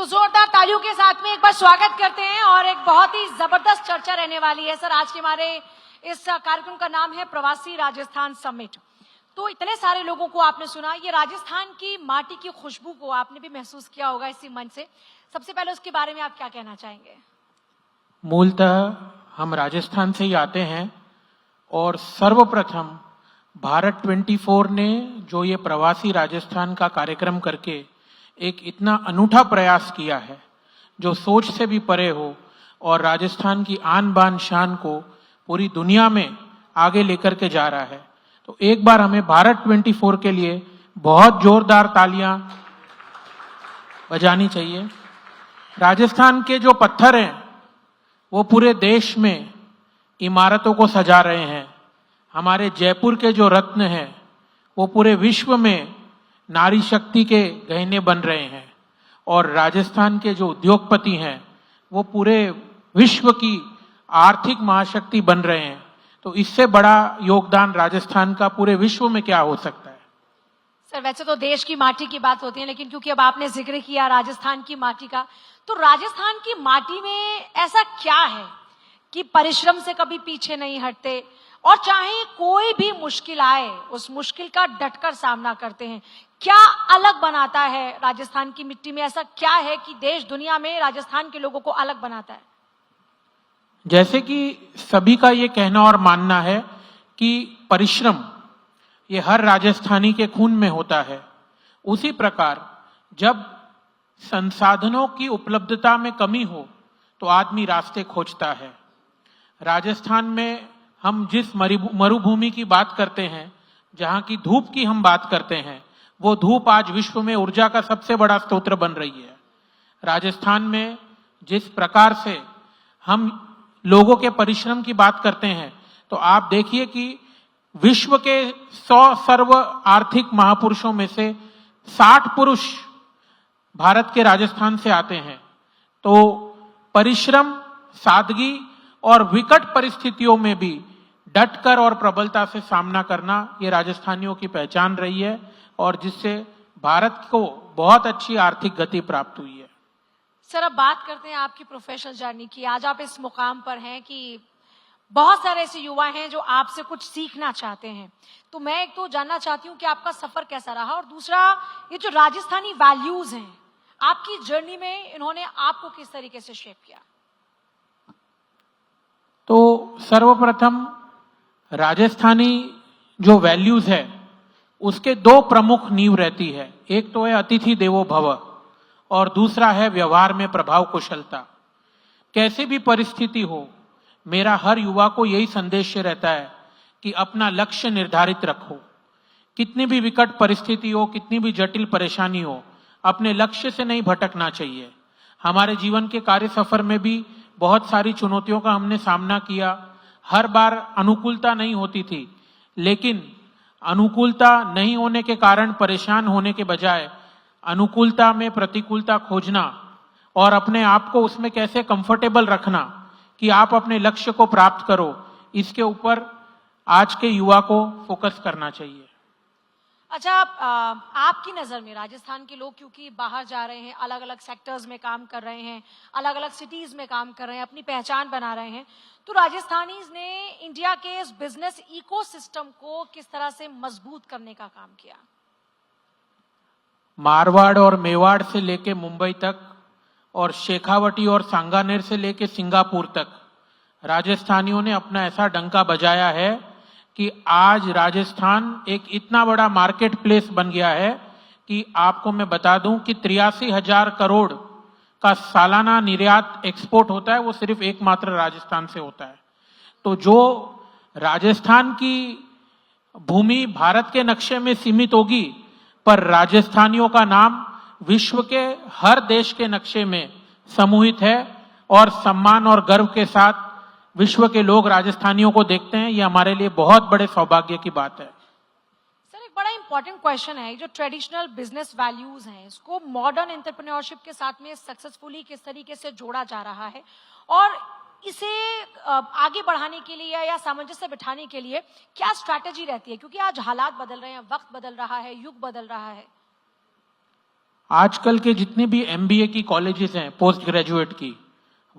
तो जोरदार तालियों के साथ में एक बार स्वागत करते हैं और एक बहुत ही जबरदस्त चर्चा रहने वाली है। सर, आज के हमारे इस कार्यक्रम का नाम है प्रवासी राजस्थान समिट। तो इतने सारे लोगों को आपने सुना, ये राजस्थान की माटी की खुशबू को आपने भी महसूस किया होगा इसी मंच से। सबसे पहले उसके बारे में आप क्या कहना चाहेंगे? मूलतः हम राजस्थान से ही आते हैं और सर्वप्रथम भारत 24 ने जो ये प्रवासी राजस्थान का कार्यक्रम करके एक इतना अनूठा प्रयास किया है जो सोच से भी परे हो और राजस्थान की आन बान शान को पूरी दुनिया में आगे लेकर के जा रहा है, तो एक बार हमें भारत 24 के लिए बहुत जोरदार तालियां बजानी चाहिए। राजस्थान के जो पत्थर हैं वो पूरे देश में इमारतों को सजा रहे हैं। हमारे जयपुर के जो रत्न हैं वो पूरे विश्व में नारी शक्ति के गहने बन रहे हैं और राजस्थान के जो उद्योगपति हैं वो पूरे विश्व की आर्थिक महाशक्ति बन रहे हैं। तो इससे बड़ा योगदान राजस्थान का पूरे विश्व में क्या हो सकता है? सर, वैसे तो देश की माटी की बात होती है, लेकिन क्योंकि अब आपने जिक्र किया राजस्थान की माटी का, तो राजस्थान की माटी में ऐसा क्या है कि परिश्रम से कभी पीछे नहीं हटते और चाहे कोई भी मुश्किल आए उस मुश्किल का डटकर सामना करते हैं? क्या अलग बनाता है राजस्थान की मिट्टी में? ऐसा क्या है कि देश दुनिया में राजस्थान के लोगों को अलग बनाता है? जैसे कि सभी का ये कहना और मानना है कि परिश्रम ये हर राजस्थानी के खून में होता है, उसी प्रकार जब संसाधनों की उपलब्धता में कमी हो तो आदमी रास्ते खोजता है। राजस्थान में हम जिस मरुभूमि की बात करते हैं, जहां की धूप की हम बात करते हैं, वो धूप आज विश्व में ऊर्जा का सबसे बड़ा स्रोत बन रही है। राजस्थान में जिस प्रकार से हम लोगों के परिश्रम की बात करते हैं, तो आप देखिए कि विश्व के 100 सर्व आर्थिक महापुरुषों में से 60 पुरुष भारत के राजस्थान से आते हैं। तो परिश्रम, सादगी और विकट परिस्थितियों में भी डटकर और प्रबलता से सामना करना ये राजस्थानियों की पहचान रही है और जिससे भारत को बहुत अच्छी आर्थिक गति प्राप्त हुई है। सर, अब बात करते हैं आपकी प्रोफेशनल जर्नी की। आज आप इस मुकाम पर हैं कि बहुत सारे ऐसे युवा हैं जो आपसे कुछ सीखना चाहते हैं। तो मैं एक तो जानना चाहती हूँ कि आपका सफर कैसा रहा, और दूसरा ये जो राजस्थानी वैल्यूज हैं आपकी जर्नी में, इन्होंने आपको किस तरीके से शेप किया? तो सर्वप्रथम राजस्थानी जो वैल्यूज है उसके दो प्रमुख नींव रहती है। एक तो है अतिथि देवो भव और दूसरा है व्यवहार में प्रभाव कुशलता। कैसी भी परिस्थिति हो, मेरा हर युवा को यही संदेश रहता है कि अपना लक्ष्य निर्धारित रखो। कितनी भी विकट परिस्थिति हो, कितनी भी जटिल परेशानी हो, अपने लक्ष्य से नहीं भटकना चाहिए। हमारे जीवन के कार्य सफर में भी बहुत सारी चुनौतियों का हमने सामना किया। हर बार अनुकूलता नहीं होती थी, लेकिन अनुकूलता नहीं होने के कारण परेशान होने के बजाय अनुकूलता में प्रतिकूलता खोजना और अपने आप को उसमें कैसे कंफर्टेबल रखना कि आप अपने लक्ष्य को प्राप्त करो, इसके ऊपर आज के युवा को फोकस करना चाहिए। अच्छा, आपकी नजर में राजस्थान के लोग क्योंकि बाहर जा रहे हैं, अलग अलग सेक्टर्स में काम कर रहे हैं, अलग अलग सिटीज में काम कर रहे हैं, अपनी पहचान बना रहे हैं, तो राजस्थानीज ने इंडिया के इस बिजनेस इकोसिस्टम को किस तरह से मजबूत करने का काम किया? मारवाड़ और मेवाड़ से लेके मुंबई तक और शेखावटी और सांगानेर से लेके सिंगापुर तक राजस्थानियों ने अपना ऐसा डंका बजाया है कि आज राजस्थान एक इतना बड़ा मार्केट प्लेस बन गया है कि आपको मैं बता दूं कि 83,000 करोड़ का सालाना निर्यात एक्सपोर्ट होता है, वो सिर्फ एकमात्र राजस्थान से होता है। तो जो राजस्थान की भूमि भारत के नक्शे में सीमित होगी, पर राजस्थानियों का नाम विश्व के हर देश के नक्शे में समूहित है और सम्मान और गर्व के साथ विश्व के लोग राजस्थानियों को देखते हैं। ये हमारे लिए बहुत बड़े सौभाग्य की बात है। सर, एक बड़ा इंपॉर्टेंट क्वेश्चन है, जो ट्रेडिशनल बिजनेस वैल्यूज हैं इसको मॉडर्न एंटरप्रेन्योरशिप के साथ में सक्सेसफुली किस तरीके से जोड़ा जा रहा है, और इसे आगे बढ़ाने के लिए या सामंजस्य बिठाने के लिए क्या स्ट्रैटेजी रहती है? क्योंकि आज हालात बदल रहे हैं, वक्त बदल रहा है, युग बदल रहा है। आजकल के जितने भी एमबीए की कॉलेजेस हैं पोस्ट ग्रेजुएट की,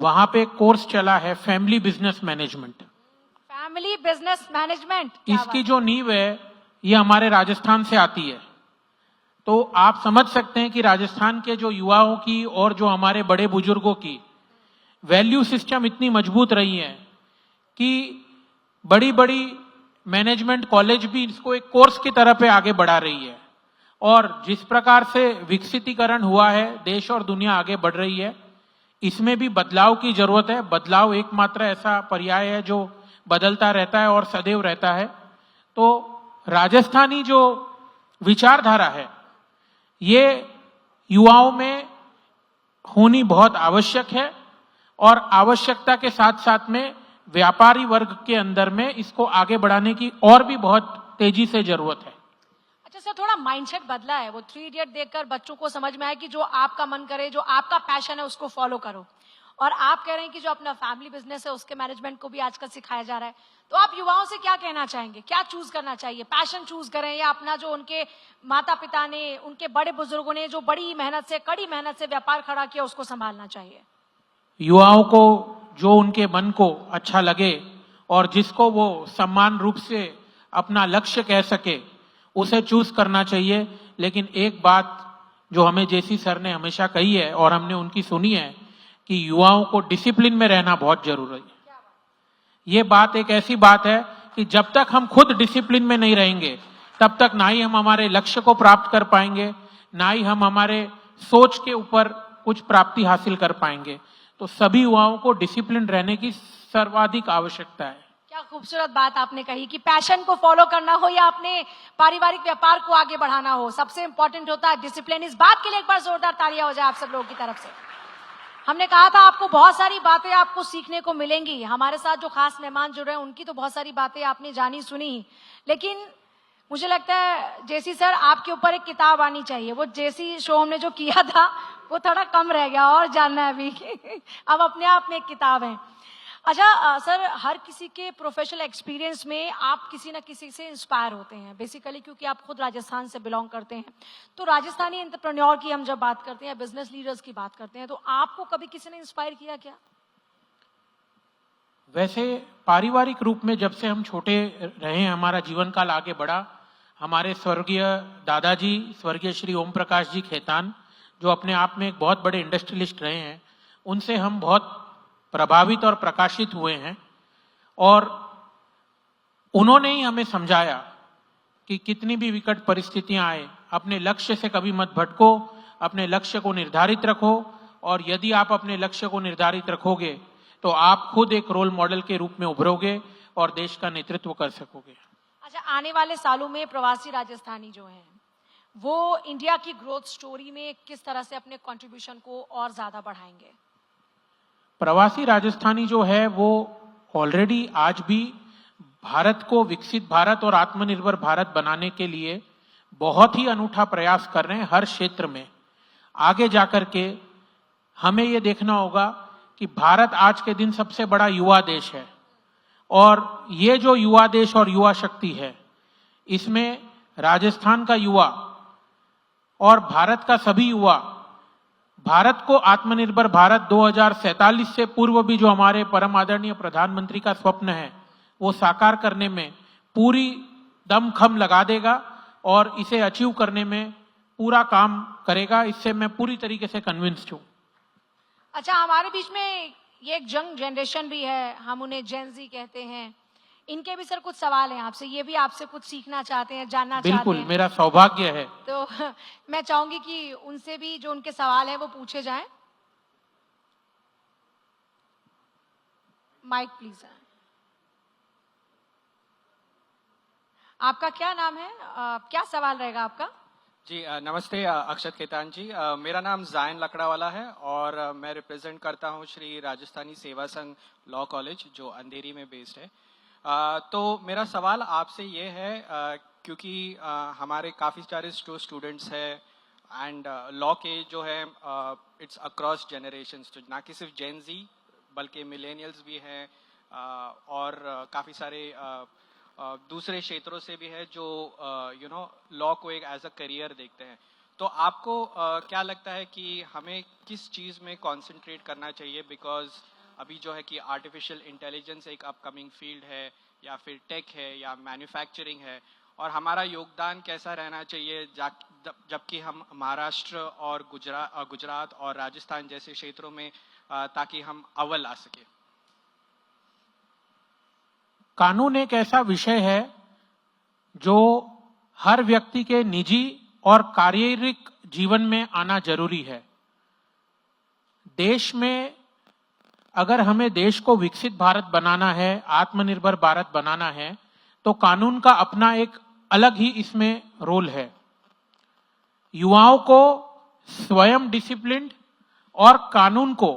वहां पे कोर्स चला है family business management. Family business management, इसकी जो नींव है ये हमारे राजस्थान से आती है। तो आप समझ सकते हैं कि राजस्थान के जो युवाओं की और जो हमारे बड़े बुजुर्गों की वैल्यू सिस्टम इतनी मजबूत रही है कि बड़ी बड़ी मैनेजमेंट कॉलेज भी इसको एक कोर्स की तरह पे आगे बढ़ा रही है। और जिस प्रकार से विकसितीकरण हुआ है, देश और दुनिया आगे बढ़ रही है, इसमें भी बदलाव की जरूरत है। बदलाव एकमात्र ऐसा पर्याय है जो बदलता रहता है और सदैव रहता है। तो राजस्थानी जो विचारधारा है ये युवाओं में होनी बहुत आवश्यक है और आवश्यकता के साथ साथ में व्यापारी वर्ग के अंदर में इसको आगे बढ़ाने की और भी बहुत तेजी से जरूरत है। अच्छा सर, थोड़ा माइंडसेट बदला है। वो 3 इडियट देखकर बच्चों को समझ में आया कि जो आपका मन करे, जो आपका पैशन है उसको फॉलो करो। और आप कह रहे हैं कि जो अपना फैमिली बिजनेस है उसके मैनेजमेंट को भी आजकल सिखाया जा रहा है। तो आप युवाओं से क्या कहना चाहेंगे, क्या चूज करना चाहिए? पैशन चूज करें या अपना जो उनके माता पिता ने, उनके बड़े बुजुर्गों ने जो बड़ी मेहनत से, कड़ी मेहनत से व्यापार खड़ा किया उसको संभालना चाहिए? युवाओं को जो उनके मन को अच्छा लगे और जिसको वो सम्मान रूप से अपना लक्ष्य कह सके उसे चूज करना चाहिए। लेकिन एक बात जो हमें जेसी सर ने हमेशा कही है और हमने उनकी सुनी है कि युवाओं को डिसिप्लिन में रहना बहुत जरूरी है। ये बात एक ऐसी बात है कि जब तक हम खुद डिसिप्लिन में नहीं रहेंगे तब तक ना ही हम हमारे लक्ष्य को प्राप्त कर पाएंगे, ना ही हम हमारे सोच के ऊपर कुछ प्राप्ति हासिल कर पाएंगे। तो सभी युवाओं को डिसिप्लिन रहने की सर्वाधिक आवश्यकता है। क्या खूबसूरत बात आपने कही कि पैशन को फॉलो करना हो या अपने पारिवारिक व्यापार को आगे बढ़ाना हो, सबसे इंपॉर्टेंट होता है डिसिप्लिन। इस बात के लिए एक बार जोरदार तालियां हो जाए आप सब लोगों की तरफ से। हमने कहा था आपको बहुत सारी बातें आपको सीखने को मिलेंगी। हमारे साथ जो खास मेहमान जुड़ रहे हैं उनकी तो बहुत सारी बातें आपने जानी सुनी, लेकिन मुझे लगता है जेसी सर आपके ऊपर एक किताब आनी चाहिए। वो जेसी शो हमने जो किया था वो थोड़ा कम रह गया और जानना है अभी अब अपने आप में एक किताब है। अच्छा सर, हर किसी के प्रोफेशनल एक्सपीरियंस में आप किसी ना किसी से इंस्पायर होते हैं बेसिकली, क्योंकि आप खुद राजस्थान से बिलोंग करते हैं। तो राजस्थानी एंटरप्रेन्योर की हम जब बात करते हैं, बिजनेस लीडर्स की बात करते हैं, तो आपको कभी किसी ने इंस्पायर किया क्या? वैसे पारिवारिक रूप में जब से हम छोटे रहे, हमारा जीवन काल आगे बढ़ा, हमारे स्वर्गीय दादाजी स्वर्गीय श्री ओम प्रकाश जी खेतान, जो अपने आप में एक बहुत बड़े इंडस्ट्रियलिस्ट रहे हैं, उनसे हम बहुत प्रभावित और प्रकाशित हुए हैं। और उन्होंने ही हमें समझाया कि कितनी भी विकट परिस्थितियां आए, अपने लक्ष्य से कभी मत भटको, अपने लक्ष्य को निर्धारित रखो, और यदि आप अपने लक्ष्य को निर्धारित रखोगे तो आप खुद एक रोल मॉडल के रूप में उभरोगे और देश का नेतृत्व कर सकोगे। अच्छा, आने वाले सालों में प्रवासी राजस्थानी जो हैं वो इंडिया की ग्रोथ स्टोरी में किस तरह से अपने कंट्रीब्यूशन को और ज्यादा बढ़ाएंगे? प्रवासी राजस्थानी जो है वो ऑलरेडी आज भी भारत को विकसित भारत और आत्मनिर्भर भारत बनाने के लिए बहुत ही अनूठा प्रयास कर रहे हैं हर क्षेत्र में। आगे जाकर के हमें ये देखना होगा कि भारत आज के दिन सबसे बड़ा युवा देश है, और ये जो युवा देश और युवा शक्ति है, इसमें राजस्थान का युवा और भारत का सभी युवा भारत को आत्मनिर्भर भारत 2047 से पूर्व भी जो हमारे परम आदरणीय प्रधानमंत्री का स्वप्न है वो साकार करने में पूरी दमखम लगा देगा और इसे अचीव करने में पूरा काम करेगा। इससे मैं पूरी तरीके से कन्विंस्ड हूं। अच्छा, हमारे बीच में ये एक यंग जनरेशन भी है, हम उन्हें जेन ज़ी कहते हैं। इनके भी सर कुछ सवाल हैं आपसे, ये भी आपसे कुछ सीखना चाहते हैं, जानना चाहते हैं। बिल्कुल, मेरा सौभाग्य है। तो मैं चाहूंगी कि उनसे भी जो उनके सवाल हैं वो पूछे जाएं। Mike please. आपका क्या नाम है, क्या सवाल रहेगा आपका? जी नमस्ते अक्षत खेतान जी। मेरा नाम जायन लकड़ावाला है और मैं रिप्रेजेंट करता हूं श्री राजस्थानी सेवा संघ लॉ कॉलेज जो अंधेरी में बेस्ड है। तो मेरा सवाल आपसे ये है, क्योंकि हमारे काफ़ी सारे स्टूडेंट्स हैं एंड लॉ के जो है इट्स अक्रॉस जनरेशन्स, तो ना कि सिर्फ जेन जी बल्कि मिलेनियल्स भी हैं और काफ़ी सारे दूसरे क्षेत्रों से भी है जो लॉ को एक एज अ करियर देखते हैं। तो आपको क्या लगता है कि हमें किस चीज़ में कंसंट्रेट करना चाहिए, बिकॉज अभी जो है कि आर्टिफिशियल इंटेलिजेंस एक अपकमिंग फील्ड है, या फिर टेक है, या मैन्युफैक्चरिंग है, और हमारा योगदान कैसा रहना चाहिए जबकि हम महाराष्ट्र और गुजरात और राजस्थान जैसे क्षेत्रों में ताकि हम अव्वल आ सके। कानून एक ऐसा विषय है जो हर व्यक्ति के निजी और शारीरिक जीवन में आना जरूरी है। देश में अगर हमें देश को विकसित भारत बनाना है, आत्मनिर्भर भारत बनाना है, तो कानून का अपना एक अलग ही इसमें रोल है। युवाओं को स्वयं डिसिप्लिन्ड और कानून को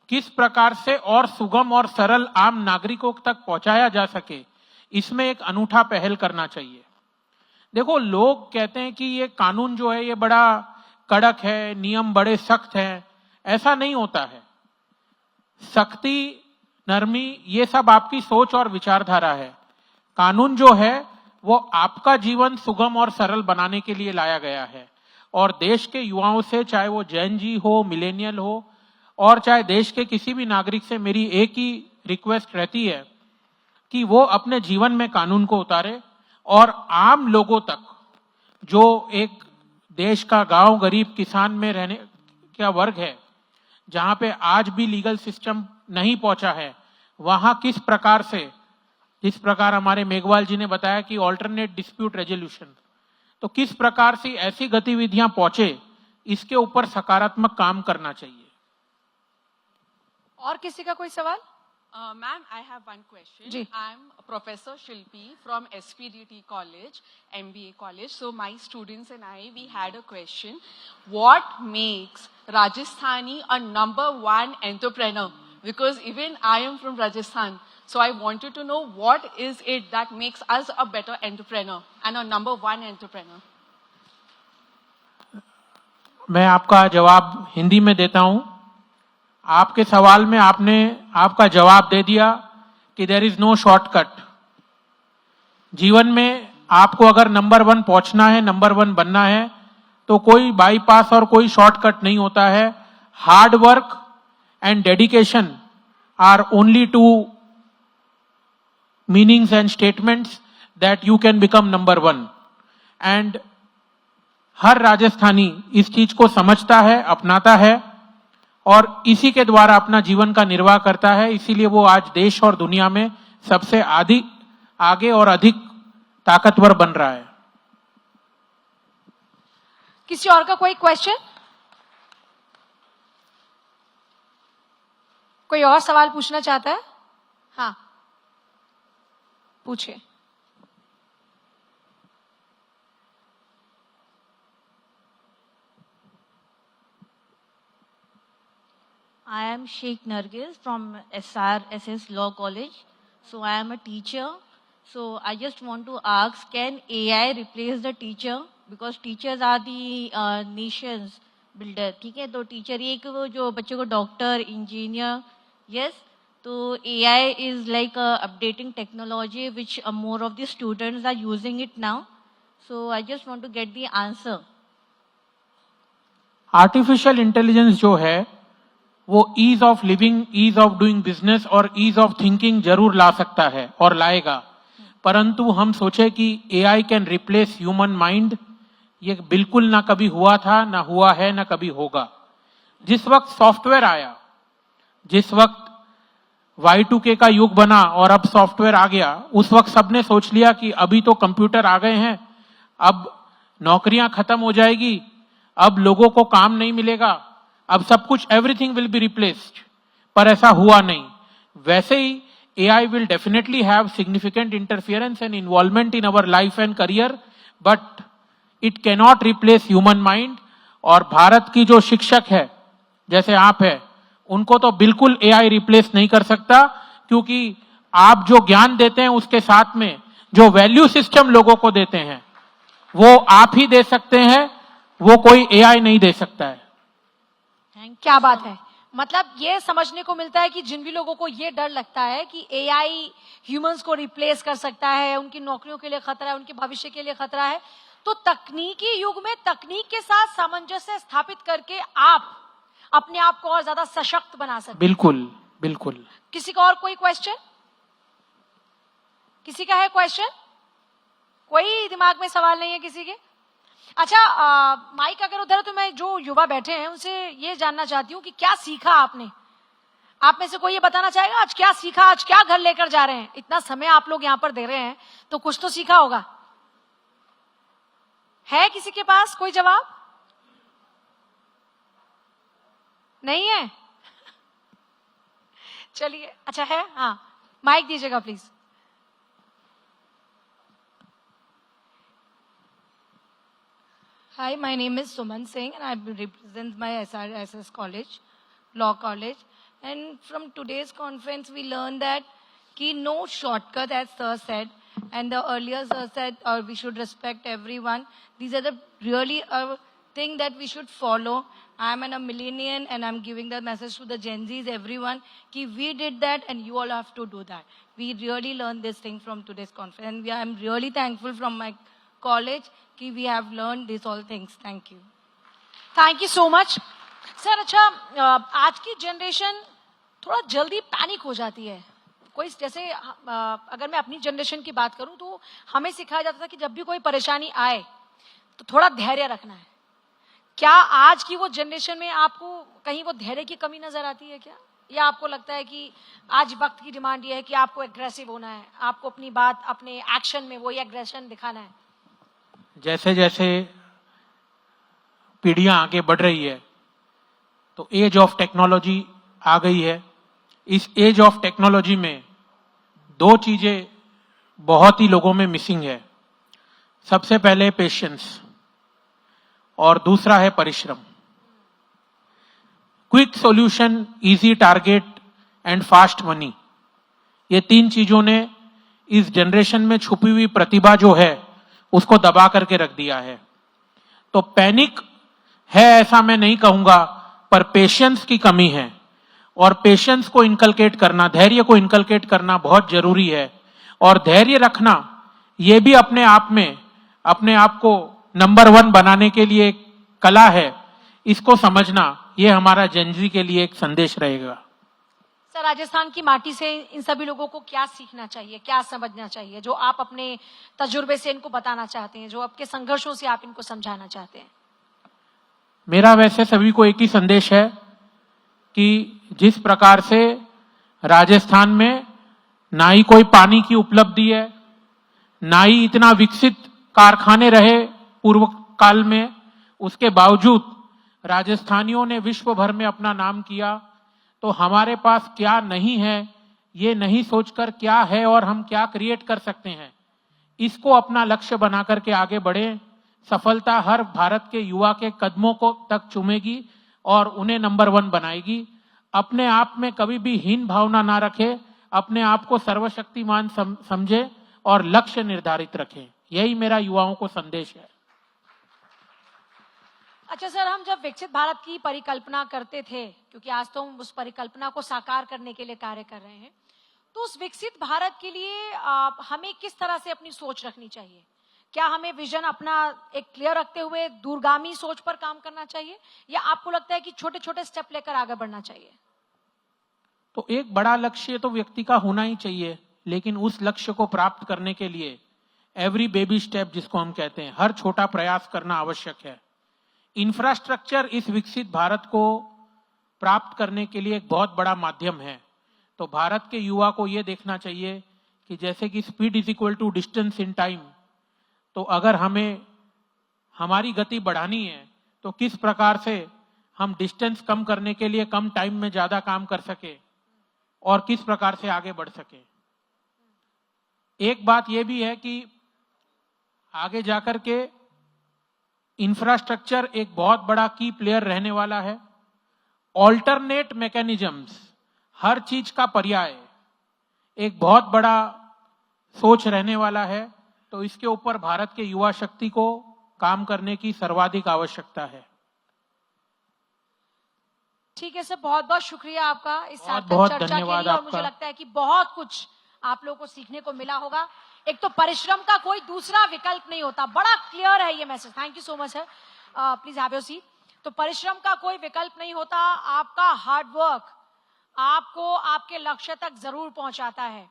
किस प्रकार से और सुगम और सरल आम नागरिकों तक पहुंचाया जा सके, इसमें एक अनूठा पहल करना चाहिए। देखो, लोग कहते हैं कि ये कानून जो है ये बड़ा कड़क है, नियम बड़े सख्त हैं। ऐसा नहीं होता है। सख्ती, नरमी, ये सब आपकी सोच और विचारधारा है। कानून जो है वो आपका जीवन सुगम और सरल बनाने के लिए लाया गया है। और देश के युवाओं से, चाहे वो जैन जी हो, मिलेनियल हो, और चाहे देश के किसी भी नागरिक से मेरी एक ही रिक्वेस्ट रहती है कि वो अपने जीवन में कानून को उतारे और आम लोगों तक, जो एक देश का गांव, गरीब, किसान में रहने का वर्ग है, जहां पे आज भी लीगल सिस्टम नहीं पहुंचा है, वहां किस प्रकार से, जिस प्रकार हमारे मेघवाल जी ने बताया कि ऑल्टरनेट डिस्प्यूट रेजोल्यूशन, तो किस प्रकार से ऐसी गतिविधियां पहुंचे, इसके ऊपर सकारात्मक काम करना चाहिए। और किसी का कोई सवाल? Ma'am, I have one question. Ji. I'm Professor Shilpi from SPDT College, MBA College. So my students and I, we had a question. What makes Rajasthani a #1 entrepreneur? Because even I am from Rajasthan. So I wanted to know what is it that makes us a better entrepreneur and a #1 entrepreneur? मैं आपका जवाब हिंदी में देता हूं। आपके सवाल में आपने आपका जवाब दे दिया कि देयर इज नो शॉर्टकट। जीवन में आपको अगर नंबर 1 पहुंचना है, नंबर 1 बनना है, तो कोई बाईपास और कोई शॉर्टकट नहीं होता है। Hard work and dedication are only 2 meanings and statements that you can become number 1। And हर राजस्थानी इस चीज को समझता है, अपनाता है और इसी के द्वारा अपना जीवन का निर्वाह करता है। इसीलिए वो आज देश और दुनिया में सबसे आगे और अधिक ताकतवर बन रहा है। किसी और का कोई क्वेश्चन? कोई और सवाल पूछना चाहता है? हाँ, पूछिए। I am Sheikh Nargis from SRSS Law College. So I am a teacher. So I just want to ask, can AI replace the teacher? Because teachers are the nation's builder. ठीक है, तो टीचर ये कि वो जो बच्चों को doctor, engineer, yes, तो AI is like updating technology which more of the students are using it now. So I just want to get the answer. Artificial intelligence जो है वो ease of living, ease of doing business और ease of thinking जरूर ला सकता है और लाएगा, परंतु हम सोचे कि AI can replace human mind, ये बिल्कुल ना कभी हुआ था, ना हुआ है, ना कभी होगा। जिस वक्त सॉफ्टवेयर आया, जिस वक्त Y2K का युग बना और अब सॉफ्टवेयर आ गया, उस वक्त सबने सोच लिया कि अभी तो कंप्यूटर आ गए हैं, अब नौकरियां खत्म हो जाएगी, अब लोगों को काम नहीं मिलेगा, अब सब कुछ एवरीथिंग विल बी रिप्लेस्ड। पर ऐसा हुआ नहीं। वैसे ही AI will definitely have significant interference and involvement in our life and career, but it cannot replace human mind. और भारत की जो शिक्षक है, जैसे आप है, उनको तो बिल्कुल एआई रिप्लेस नहीं कर सकता, क्योंकि आप जो ज्ञान देते हैं उसके साथ में जो वैल्यू सिस्टम लोगों को देते हैं वो आप ही दे सकते हैं, वो कोई एआई नहीं दे सकता है। क्या बात है। मतलब ये समझने को मिलता है कि जिन भी लोगों को ये डर लगता है कि एआई ह्यूमंस को रिप्लेस कर सकता है, उनकी नौकरियों के लिए खतरा है, उनके भविष्य के लिए खतरा है, तो तकनीकी युग में तकनीक के साथ सामंजस्य स्थापित करके आप अपने आप को और ज्यादा सशक्त बना सकते हैं। बिल्कुल बिल्कुल। किसी का और कोई क्वेश्चन? किसी का है क्वेश्चन? कोई दिमाग में सवाल नहीं है किसी के? अच्छा, माइक अगर उधर है तो मैं जो युवा बैठे हैं उनसे ये जानना चाहती हूँ कि क्या सीखा आपने? आप में से कोई ये बताना चाहेगा आज क्या सीखा, आज क्या घर लेकर जा रहे हैं? इतना समय आप लोग यहाँ पर दे रहे हैं तो कुछ तो सीखा होगा। है किसी के पास कोई जवाब? नहीं है? चलिए, अच्छा है, हाँ माइक दीजिएगा please. Hi, my name is Suman Singh and I represent my SRSS college, Law College. And from today's conference, we learned that no shortcut, as Sir said, and the earlier Sir said, we should respect everyone. These are the really thing that we should follow. I'm a millennial and I'm giving the message to the Gen Zs, everyone, ki we did that and you all have to do that. We really learned this thing from today's conference. And I'm really thankful from my college कि we have learned these all things. Thank you. Thank you so much sir. अच्छा, आज की generation थोड़ा जल्दी panic हो जाती है। कोई जैसे अगर मैं अपनी जनरेशन की बात करूं तो हमें सिखाया जाता था कि जब भी कोई परेशानी आए तो थोड़ा धैर्य रखना है। क्या आज की वो जनरेशन में आपको कहीं वो धैर्य की कमी नजर आती है क्या? या आपको लगता है कि आज वक्त की डिमांड ये है कि आपको एग्रेसिव होना है, आपको अपनी बात अपने एक्शन में वही एग्रेशन दिखाना है? जैसे जैसे पीढ़ियां आगे बढ़ रही है तो एज ऑफ टेक्नोलॉजी आ गई है। इस एज ऑफ टेक्नोलॉजी में दो चीजें बहुत ही लोगों में मिसिंग है। सबसे पहले पेशेंस और दूसरा है परिश्रम। Quick solution, easy target and fast money, ये तीन चीजों ने इस जनरेशन में छुपी हुई प्रतिभा जो है उसको दबा करके रख दिया है। तो पैनिक है ऐसा मैं नहीं कहूंगा, पर पेशेंस की कमी है और पेशेंस को इनकलकेट करना, धैर्य को इनकलकेट करना बहुत जरूरी है। और धैर्य रखना ये भी अपने आप में अपने आप को नंबर 1 बनाने के लिए एक कला है। इसको समझना ये हमारा जेनजी के लिए एक संदेश रहेगा। सर, राजस्थान की माटी से इन सभी लोगों को क्या सीखना चाहिए, क्या समझना चाहिए, जो आप अपने तजुर्बे से इनको बताना चाहते हैं, जो आपके संघर्षों से आप इनको समझाना चाहते हैं? मेरा वैसे सभी को एक ही संदेश है कि जिस प्रकार से राजस्थान में ना ही कोई पानी की उपलब्धि है, ना ही इतना विकसित कारखाने रहे पूर्व काल में, उसके बावजूद राजस्थानियों ने विश्व भर में अपना नाम किया। तो हमारे पास क्या नहीं है ये नहीं सोचकर क्या है और हम क्या क्रिएट कर सकते हैं, इसको अपना लक्ष्य बना करके आगे बढ़े। सफलता हर भारत के युवा के कदमों को तक चूमेगी और उन्हें नंबर 1 बनाएगी। अपने आप में कभी भी हीन भावना ना रखे, अपने आप को सर्वशक्तिमान समझे और लक्ष्य निर्धारित रखें। यही मेरा युवाओं को संदेश है। अच्छा सर, हम जब विकसित भारत की परिकल्पना करते थे, क्योंकि आज तो हम उस परिकल्पना को साकार करने के लिए कार्य कर रहे हैं, तो उस विकसित भारत के लिए हमें किस तरह से अपनी सोच रखनी चाहिए? क्या हमें विजन अपना एक क्लियर रखते हुए दूरगामी सोच पर काम करना चाहिए, या आपको लगता है कि छोटे छोटे स्टेप लेकर आगे बढ़ना चाहिए? तो एक बड़ा लक्ष्य तो व्यक्ति का होना ही चाहिए, लेकिन उस लक्ष्य को प्राप्त करने के लिए एवरी बेबी स्टेप जिसको हम कहते हैं, हर छोटा प्रयास करना आवश्यक है। इंफ्रास्ट्रक्चर इस विकसित भारत को प्राप्त करने के लिए एक बहुत बड़ा माध्यम है। तो भारत के युवा को यह देखना चाहिए कि जैसे कि speed is equal to distance in time, तो अगर हमें हमारी गति बढ़ानी है तो किस प्रकार से हम डिस्टेंस कम करने के लिए कम टाइम में ज्यादा काम कर सके और किस प्रकार से आगे बढ़ सके। एक बात यह भी है कि आगे जाकर के इंफ्रास्ट्रक्चर एक बहुत बड़ा की प्लेयर रहने वाला है। ऑल्टरनेट मैकेनिज्म्स, हर चीज का पर्याय, एक बहुत बड़ा सोच रहने वाला है। तो इसके ऊपर भारत के युवा शक्ति को काम करने की सर्वाधिक आवश्यकता है। ठीक है सर, बहुत बहुत शुक्रिया आपका इस सार्थक बहुत चर्चा के धन्यवाद लिए। और आपका। मुझे लगता है कि बहुत कुछ आप लोगों को सीखने को मिला होगा। एक तो परिश्रम का कोई दूसरा विकल्प नहीं होता, बड़ा क्लियर है ये message. Thank you so much sir, please have your seat. तो परिश्रम का कोई विकल्प नहीं होता, आपका हार्ड वर्क आपको आपके लक्ष्य तक जरूर पहुंचाता है।